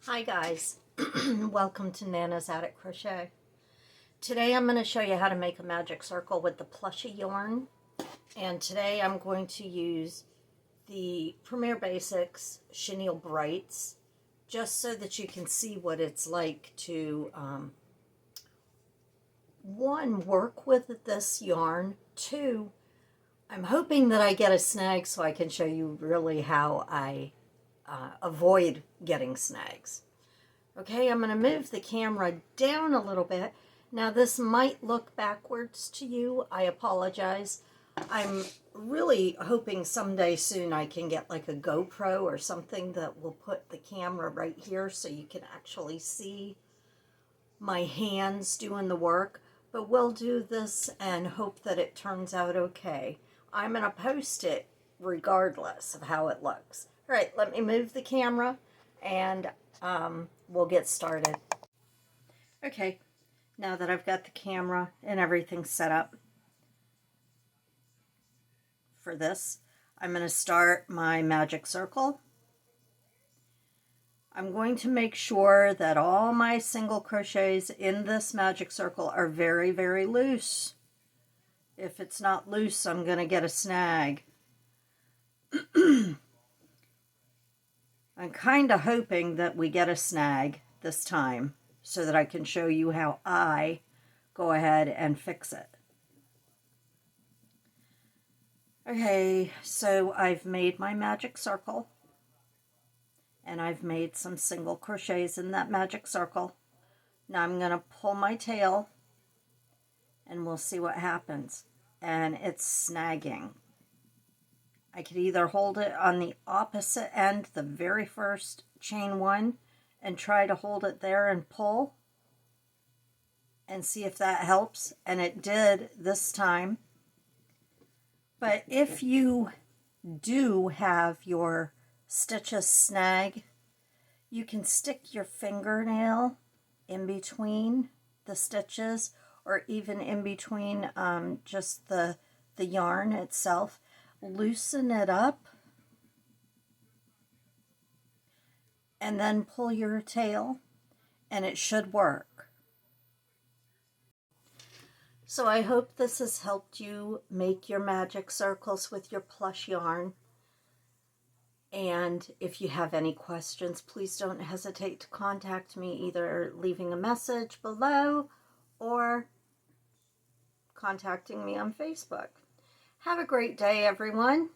Hi guys, welcome to Nana's Attic Crochet. Today I'm going to show you how to make a magic circle with the plushy yarn, and today I'm going to use the Premier Basics Chenille Brights just so that you can see what it's like to one, work with this yarn, two, I'm hoping that I get a snag so I can show you really how I avoid getting snags. Okay, I'm going to move the camera down a little bit. Now this might look backwards to you. I apologize. I'm really hoping someday soon I can get like a GoPro or something that will put the camera right here so you can actually see my hands doing the work. But we'll do this and hope that it turns out okay. I'm going to post it regardless of how it looks. All right, let me move the camera and we'll get started. Okay, now that I've got the camera and everything set up for this, I'm going to start my magic circle. I'm going to make sure that all my single crochets in this magic circle are very, very loose. If it's not loose, I'm going to get a snag. I'm kind of hoping that we get a snag this time so that I can show you how I go ahead and fix it. Okay, so I've made my magic circle and I've made some single crochets in that magic circle. Now I'm going to pull my tail and we'll see what happens. And it's snagging. I could either hold it on the opposite end, the very first chain one, and try to hold it there and pull and see if that helps. And it did this time. But if you do have your stitches snag, you can stick your fingernail in between the stitches or even in between just the yarn itself. Loosen it up and then pull your tail and it should work. So I hope this has helped you make your magic circles with your plush yarn. And if you have any questions, please don't hesitate to contact me, either leaving a message below or contacting me on Facebook. Have a great day, everyone.